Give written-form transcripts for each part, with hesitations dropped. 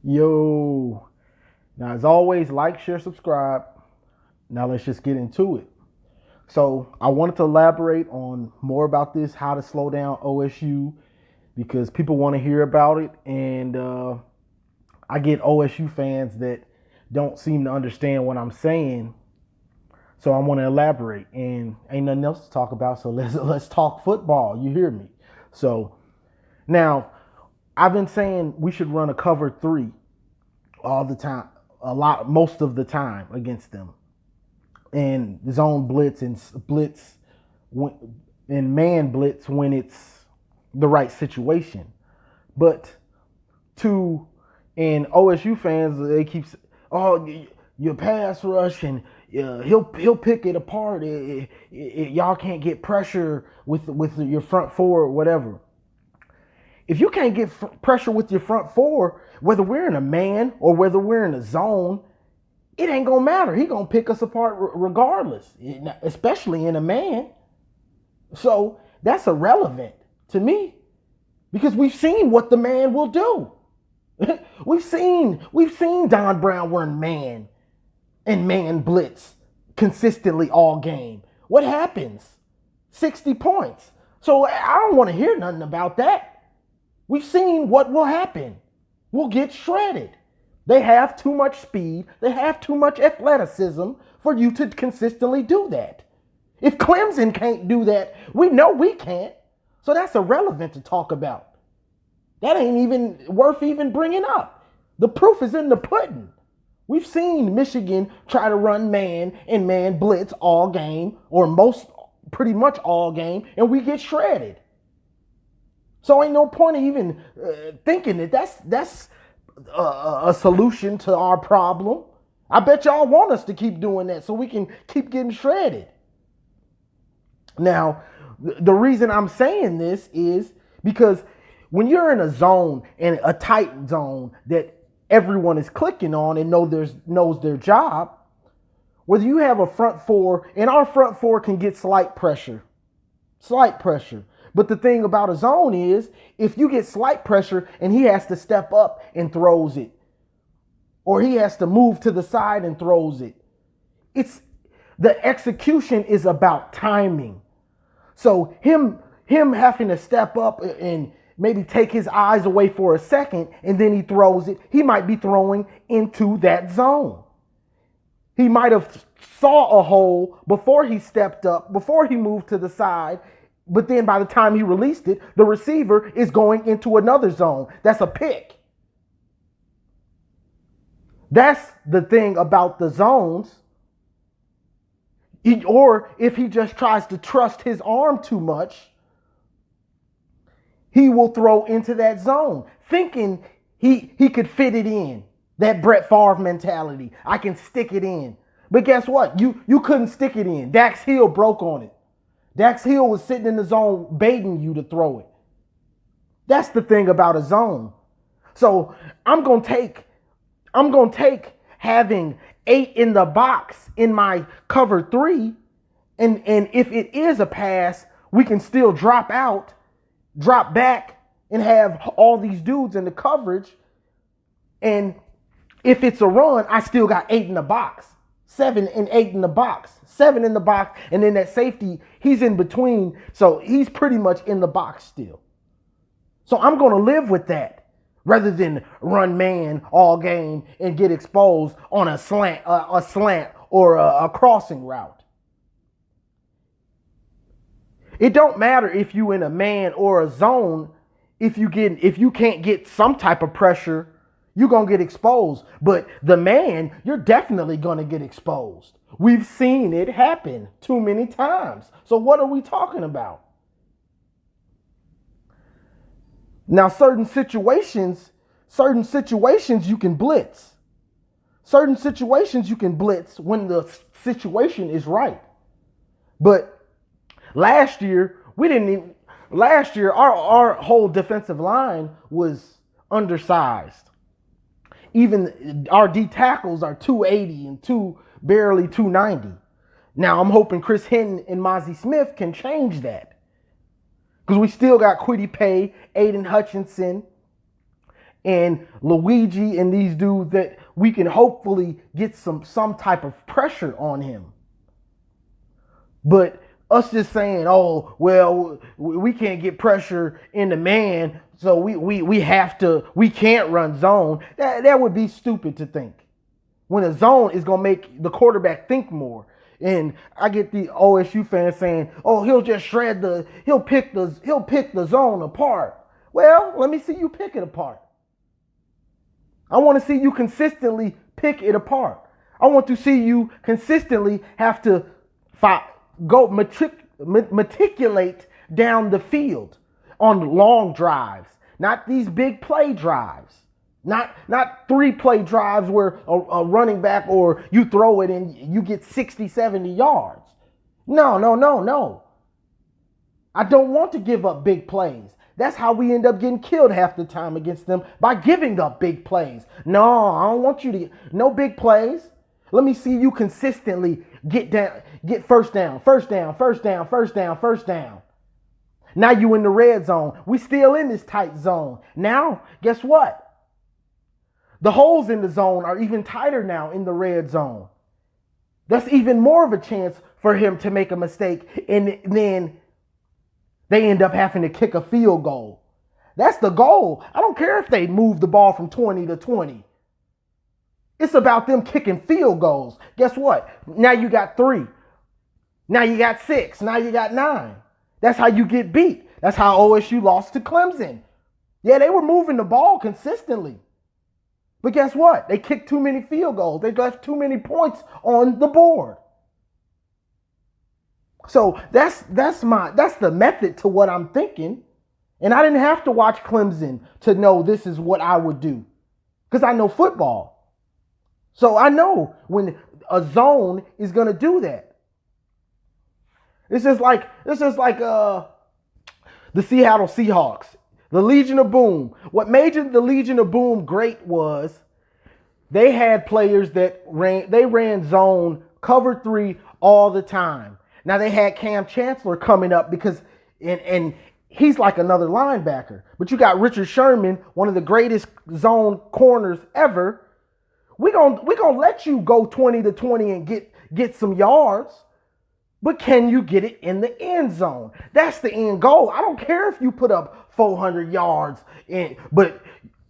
Yo. Now, as always, like, share, subscribe. Now, let's just get into it. So, I wanted to elaborate on more about this, how to slow down OSU, because people want to hear about it. And I get OSU fans that don't seem to understand what I'm saying. So, I want to elaborate. And ain't nothing else to talk about. So, let's talk football. You hear me? So, now, I've been saying we should run a cover three all the time, most of the time against them, and zone blitz and blitz and man blitz when it's the right situation. But to and OSU fans, they keep, oh, your pass rush and he'll pick it apart. Y'all can't get pressure with your front four or whatever. If you can't get pressure with your front four, whether we're in a man or whether we're in a zone, it ain't gonna matter. He gonna pick us apart regardless, especially in a man. So that's irrelevant to me because we've seen what the man will do. we've seen Don Brown run man and man blitz consistently all game. What happens? 60 points. So I don't want to hear nothing about that. We've seen what will happen. We'll get shredded. They have too much speed. They have too much athleticism for you to consistently do that. If Clemson can't do that, we know we can't. So that's irrelevant to talk about. That ain't even worth even bringing up. The proof is in the pudding. We've seen Michigan try to run man and man blitz all game, or pretty much all game, and we get shredded. So ain't no point of even thinking that that's a solution to our problem. I bet y'all want us to keep doing that so we can keep getting shredded. Now, the reason I'm saying this is because when you're in a zone and a tight zone that everyone is clicking on and knows their job, whether you have a front four, and our front four can get slight pressure. But the thing about a zone is if you get slight pressure and he has to step up and throws it, or he has to move to the side and throws it, it's the execution is about timing. So him having to step up and maybe take his eyes away for a second and then he throws it, he might be throwing into that zone. He might have saw a hole before he stepped up, before he moved to the side, but then by the time he released it, the receiver is going into another zone. That's a pick. That's the thing about the zones. Or if he just tries to trust his arm too much, he will throw into that zone, thinking he could fit it in. That Brett Favre mentality. I can stick it in. But guess what? You couldn't stick it in. Dax Hill broke on it. Dax Hill was sitting in the zone baiting you to throw it. That's the thing about a zone. So I'm gonna take having 8 in the box in my cover 3, and if it is a pass, we can still drop back, and have all these dudes in the coverage. And if it's a run, I still got 8 in the box. 7 and 8 in the box. 7 in the box, and then that safety, he's in between, so he's pretty much in the box still. So I'm going to live with that rather than run man all game and get exposed on a slant or a crossing route. It don't matter if you in a man or a zone. If you can't get some type of pressure, you're going to get exposed. But the man, you're definitely going to get exposed. We've seen it happen too many times. So what are we talking about? Now, certain situations you can blitz. Certain situations you can blitz when the situation is right. But last year, our whole defensive line was undersized. Even our D tackles are 280 and barely 290. Now I'm hoping Chris Hinton and Mozzie Smith can change that. Because we still got Kwity Paye, Aiden Hutchinson, and Luigi and these dudes that we can hopefully get some type of pressure on him. But us just saying, oh, well, we can't get pressure in the man, so we can't run zone. That would be stupid to think. When a zone is gonna make the quarterback think more. And I get the OSU fans saying, oh, he'll pick the zone apart. Well, let me see you pick it apart. I want to see you consistently pick it apart. I want to see you consistently have to go meticulate down the field on long drives, not these big play drives, not 3-play drives where a running back or you throw it and you get 60, 70 yards. No. I don't want to give up big plays. That's how we end up getting killed half the time against them, by giving up big plays. No, I don't want you to. No big plays. Let me see you consistently get first down. Now you in the red zone. We still in this tight zone. Now, guess what? The holes in the zone are even tighter now in the red zone. That's even more of a chance for him to make a mistake, and then they end up having to kick a field goal. That's the goal. I don't care if they move the ball from 20 to 20. It's about them kicking field goals. Guess what? Now you got 3. Now you got 6. Now you got 9. That's how you get beat. That's how OSU lost to Clemson. Yeah, they were moving the ball consistently. But guess what? They kicked too many field goals. They left too many points on the board. So that's the method to what I'm thinking. And I didn't have to watch Clemson to know this is what I would do, because I know football. So I know when a zone is going to do that. It's just like the Seattle Seahawks, the Legion of Boom. What made the Legion of Boom great was they had players that ran zone cover 3 all the time. Now they had Cam Chancellor coming up because and he's like another linebacker. But you got Richard Sherman, one of the greatest zone corners ever. We're gonna let you go 20 to 20 and get some yards. But can you get it in the end zone? That's the end goal. I don't care if you put up 400 yards but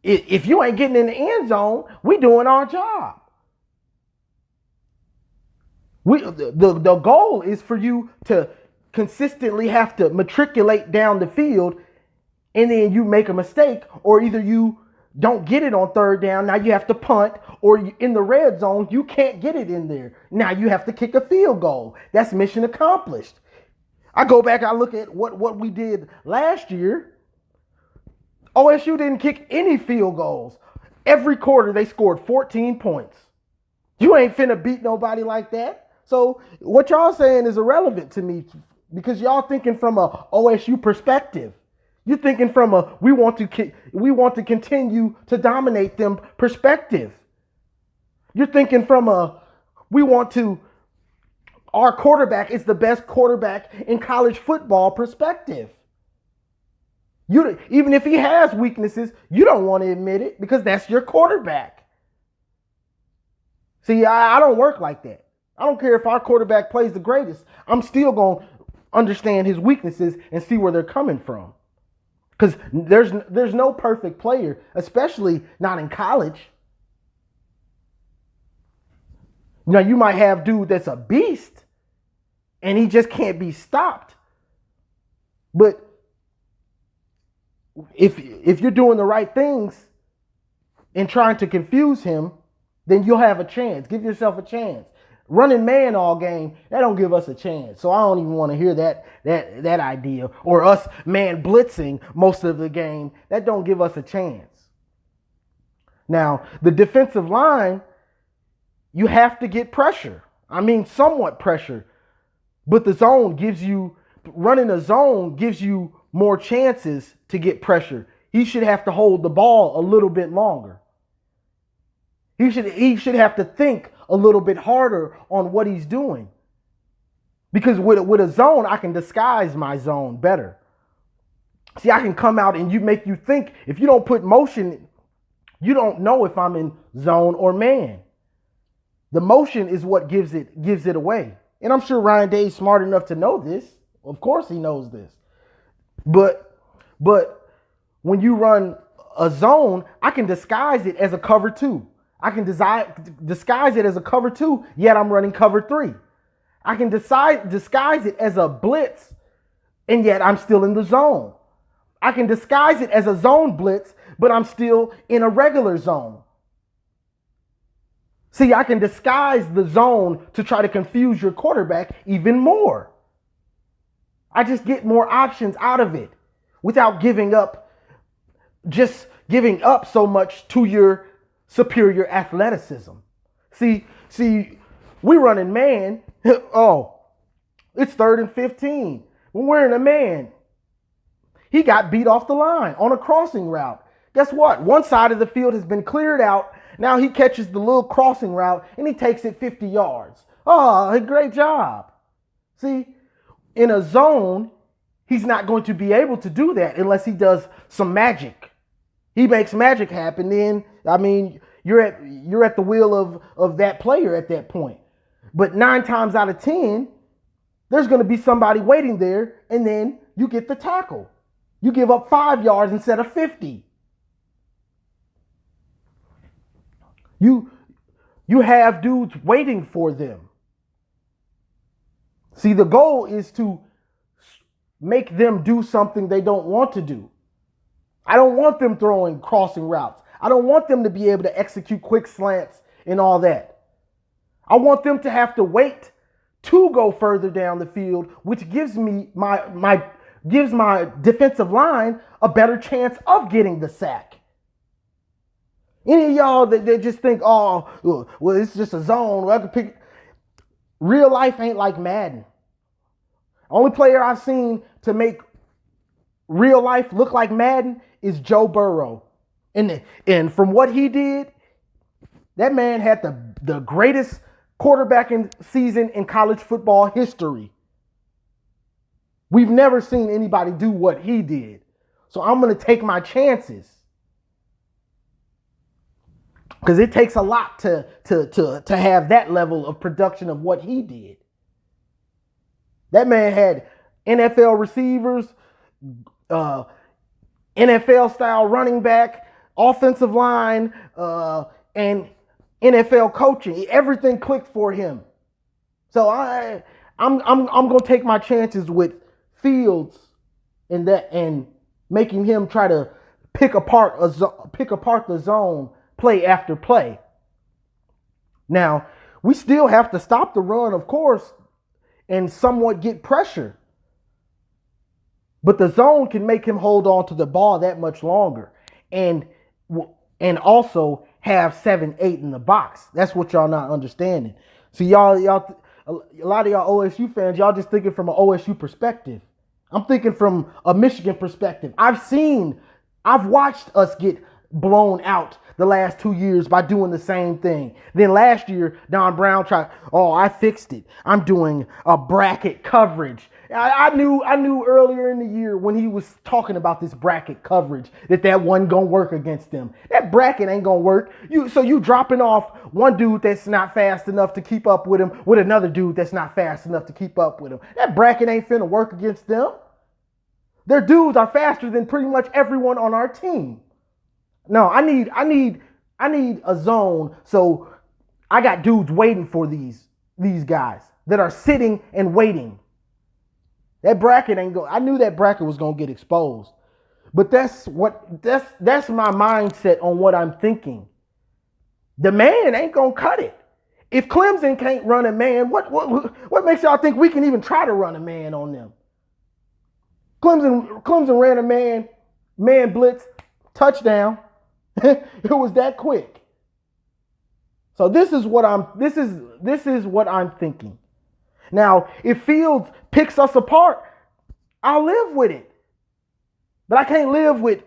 if you ain't getting in the end zone, we doing our job. The goal is for you to consistently have to matriculate down the field, and then you make a mistake, or either you don't get it on 3rd down, now you have to punt, or in the red zone, you can't get it in there. Now you have to kick a field goal. That's mission accomplished. I go back, I look at what we did last year. OSU didn't kick any field goals. Every quarter, they scored 14 points. You ain't finna beat nobody like that. So what y'all saying is irrelevant to me, because y'all thinking from a OSU perspective. You're thinking from a we want to continue to dominate them perspective. You're thinking from a our quarterback is the best quarterback in college football perspective. Even if he has weaknesses, you don't want to admit it because that's your quarterback. See, I don't work like that. I don't care if our quarterback plays the greatest. I'm still going to understand his weaknesses and see where they're coming from. Because there's no perfect player, especially not in college. You know, you might have dude that's a beast and he just can't be stopped. But if you're doing the right things and trying to confuse him, then you'll have a chance. Give yourself a chance. Running man all game, that don't give us a chance. So I don't even want to hear that idea. Or us man blitzing most of the game, that don't give us a chance. Now, the defensive line, you have to get pressure. I mean, somewhat pressure. But running a zone gives you more chances to get pressure. He should have to hold the ball a little bit longer. He should have to think a little bit harder on what he's doing. Because with a zone, I can disguise my zone better. See, I can come out and make you think. If you don't put motion You don't know if I'm in zone or man. The motion is what gives it away. And I'm sure Ryan Day's smart enough to know this. Of course he knows this. But when you run a zone, I can disguise it as a cover 2. I can disguise it as a cover 2, yet I'm running cover 3. I can disguise it as a blitz, and yet I'm still in the zone. I can disguise it as a zone blitz, but I'm still in a regular zone. See, I can disguise the zone to try to confuse your quarterback even more. I just get more options out of it without giving up so much to your superior athleticism. See, we running man. Oh, it's 3rd and 15. When we're in a man, he got beat off the line on a crossing route. Guess what? One side of the field has been cleared out. Now he catches the little crossing route and he takes it 50 yards. Oh, great job. See, in a zone, he's not going to be able to do that unless he does some magic. He makes magic happen. Then, I mean, you're at the will of that player at that point. But 9 times out of 10, there's going to be somebody waiting there, and then you get the tackle. You give up 5 yards instead of 50. You have dudes waiting for them. See, the goal is to make them do something they don't want to do. I don't want them throwing crossing routes. I don't want them to be able to execute quick slants and all that. I want them to have to wait to go further down the field, which gives me my defensive line a better chance of getting the sack. Any of y'all that just think, oh, well, it's just a zone. I can pick. Real life ain't like Madden. Only player I've seen to make real life look like Madden is Joe Burrow. And from what he did, that man had the greatest quarterbacking season in college football history. We've never seen anybody do what he did. So I'm going to take my chances. Because it takes a lot to have that level of production of what he did. That man had NFL receivers, NFL style running back, offensive line, and NFL coaching. Everything clicked for him. So I'm gonna take my chances with Fields and making him try to pick apart the zone play after play. Now, we still have to stop the run, of course, and somewhat get pressure. But the zone can make him hold on to the ball that much longer. And also have 7-8 in the box. That's what y'all not understanding. See, y'all, a lot of y'all OSU fans, y'all just thinking from an OSU perspective. I'm thinking from a Michigan perspective. I've watched us get blown out the last 2 years by doing the same thing. Then last year, Don Brown tried, I fixed it. I'm doing a bracket coverage. I knew earlier in the year when he was talking about this bracket coverage that wasn't going to work against them. That bracket ain't going to work. So you dropping off one dude that's not fast enough to keep up with him with another dude that's not fast enough to keep up with him. That bracket ain't finna work against them. Their dudes are faster than pretty much everyone on our team. No, I need a zone. So I got dudes waiting for these guys that are sitting and waiting. That bracket ain't going. I knew that bracket was going to get exposed. But that's my mindset on what I'm thinking. The man ain't going to cut it. If Clemson can't run a man, what makes y'all think we can even try to run a man on them? Clemson ran a man blitz, touchdown. It was that quick. So this is what I'm thinking. Now, if Fields picks us apart, I'll live with it. But I can't live with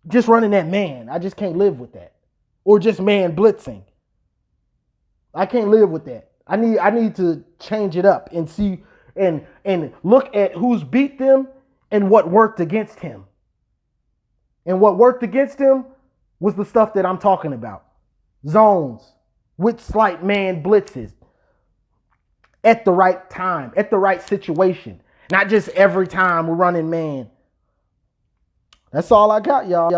just running that man. I just can't live with that. Or just man blitzing. I can't live with that. I need to change it up and see and look at who's beat them and what worked against him. And what worked against him was the stuff that I'm talking about. Zones with slight man blitzes at the right time, at the right situation. Not just every time we're running man. That's all I got, y'all.